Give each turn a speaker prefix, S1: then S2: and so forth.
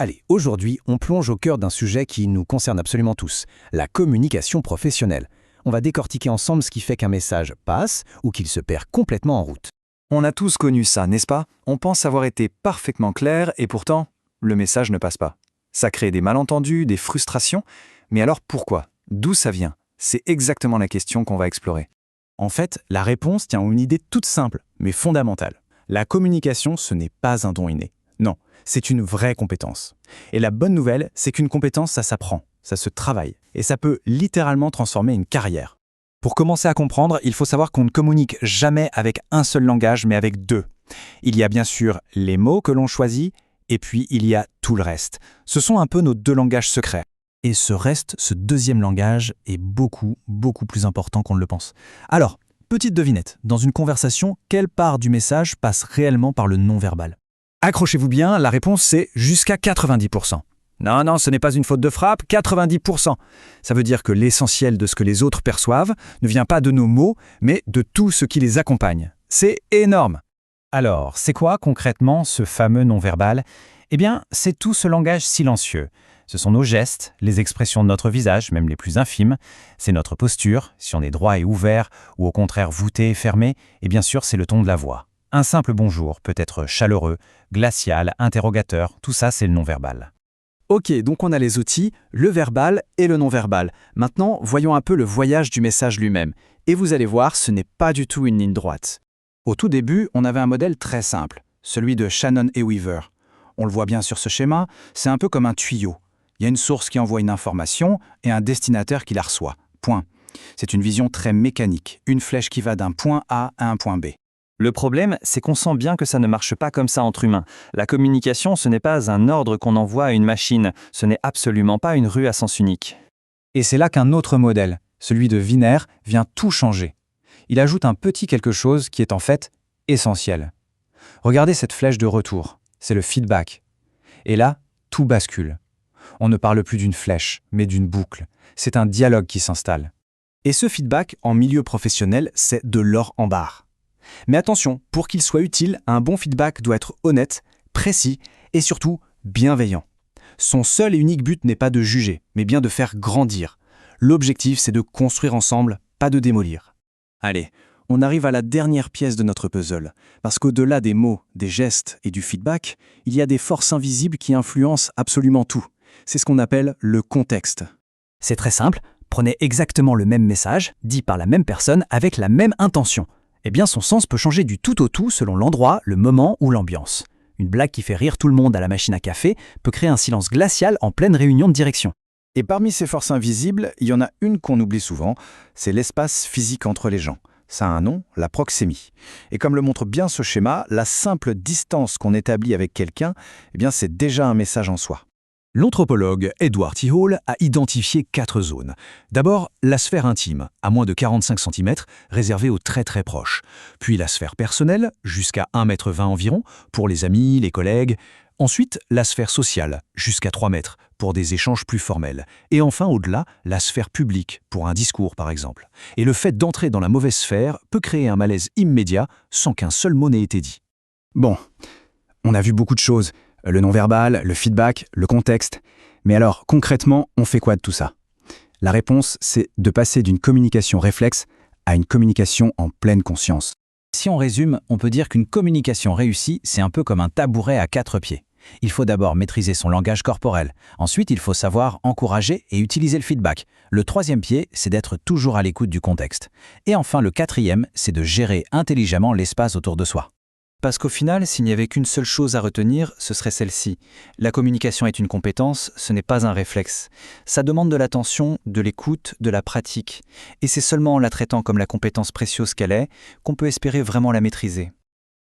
S1: Allez, aujourd'hui, on plonge au cœur d'un sujet qui nous concerne absolument tous, la communication professionnelle. On va décortiquer ensemble ce qui fait qu'un message passe ou qu'il se perd complètement en route.
S2: On a tous connu ça, n'est-ce pas? On pense avoir été parfaitement clair et pourtant, le message ne passe pas. Ça crée des malentendus, des frustrations. Mais alors pourquoi? D'où ça vient? C'est exactement la question qu'on va explorer.
S1: En fait, la réponse tient à une idée toute simple, mais fondamentale. La communication, ce n'est pas un don inné. Non, c'est une vraie compétence. Et la bonne nouvelle, c'est qu'une compétence, ça s'apprend, ça se travaille, et ça peut littéralement transformer une carrière.
S3: Pour commencer à comprendre, il faut savoir qu'on ne communique jamais avec un seul langage, mais avec deux. Il y a bien sûr les mots que l'on choisit, et puis il y a tout le reste. Ce sont un peu nos deux langages secrets.
S1: Et ce reste, ce deuxième langage, est beaucoup plus important qu'on ne le pense. Alors, petite devinette, dans une conversation, quelle part du message passe réellement par le non-verbal?
S3: Accrochez-vous bien, la réponse c'est jusqu'à 90%. Non, ce n'est pas une faute de frappe, 90%. Ça veut dire que l'essentiel de ce que les autres perçoivent ne vient pas de nos mots, mais de tout ce qui les accompagne. C'est énorme.
S4: Alors, c'est quoi concrètement ce fameux non-verbal? Eh bien, c'est tout ce langage silencieux. Ce sont nos gestes, les expressions de notre visage, même les plus infimes. C'est notre posture, si on est droit et ouvert, ou au contraire voûté et fermé. Et bien sûr, c'est le ton de la voix. Un simple bonjour peut être chaleureux, glacial, interrogateur, tout ça c'est le non-verbal.
S3: Ok, donc on a les outils, le verbal et le non-verbal. Maintenant, voyons un peu le voyage du message lui-même. Et vous allez voir, ce n'est pas du tout une ligne droite. Au tout début, on avait un modèle très simple, celui de Shannon et Weaver. On le voit bien sur ce schéma, c'est un peu comme un tuyau. Il y a une source qui envoie une information et un destinataire qui la reçoit. Point. C'est une vision très mécanique, une flèche qui va d'un point A à un point B.
S5: Le problème, c'est qu'on sent bien que ça ne marche pas comme ça entre humains. La communication, ce n'est pas un ordre qu'on envoie à une machine, ce n'est absolument pas une rue à sens unique.
S3: Et c'est là qu'un autre modèle, celui de Wiener, vient tout changer. Il ajoute un petit quelque chose qui est en fait essentiel. Regardez cette flèche de retour, c'est le feedback. Et là, tout bascule. On ne parle plus d'une flèche, mais d'une boucle. C'est un dialogue qui s'installe.
S1: Et ce feedback, en milieu professionnel, c'est de l'or en barre. Mais attention, pour qu'il soit utile, un bon feedback doit être honnête, précis et surtout bienveillant. Son seul et unique but n'est pas de juger, mais bien de faire grandir. L'objectif, c'est de construire ensemble, pas de démolir. Allez, on arrive à la dernière pièce de notre puzzle, parce qu'au-delà des mots, des gestes et du feedback, il y a des forces invisibles qui influencent absolument tout. C'est ce qu'on appelle le contexte.
S4: C'est très simple, prenez exactement le même message, dit par la même personne avec la même intention. Eh bien, son sens peut changer du tout au tout selon l'endroit, le moment ou l'ambiance. Une blague qui fait rire tout le monde à la machine à café peut créer un silence glacial en pleine réunion de direction.
S2: Et parmi ces forces invisibles, il y en a une qu'on oublie souvent, c'est l'espace physique entre les gens. Ça a un nom, la proxémie. Et comme le montre bien ce schéma, la simple distance qu'on établit avec quelqu'un, eh bien, c'est déjà un message en soi.
S1: L'anthropologue Edward T. Hall a identifié 4 zones. D'abord, la sphère intime, à moins de 45 cm, réservée aux très proches. Puis la sphère personnelle, jusqu'à 1,20 m environ, pour les amis, les collègues. Ensuite, la sphère sociale, jusqu'à 3 mètres, pour des échanges plus formels. Et enfin, au-delà, la sphère publique, pour un discours par exemple. Et le fait d'entrer dans la mauvaise sphère peut créer un malaise immédiat sans qu'un seul mot n'ait été dit.
S3: Bon, on a vu beaucoup de choses. Le non-verbal, le feedback, le contexte. Mais alors, concrètement, on fait quoi de tout ça? La réponse, c'est de passer d'une communication réflexe à une communication en pleine conscience.
S4: Si on résume, on peut dire qu'une communication réussie, c'est un peu comme un tabouret à 4 pieds. Il faut d'abord maîtriser son langage corporel. Ensuite, il faut savoir encourager et utiliser le feedback. Le 3e pied, c'est d'être toujours à l'écoute du contexte. Et enfin, le 4e, c'est de gérer intelligemment l'espace autour de soi.
S5: Parce qu'au final, s'il n'y avait qu'une seule chose à retenir, ce serait celle-ci. La communication est une compétence, ce n'est pas un réflexe. Ça demande de l'attention, de l'écoute, de la pratique. Et c'est seulement en la traitant comme la compétence précieuse qu'elle est qu'on peut espérer vraiment la maîtriser.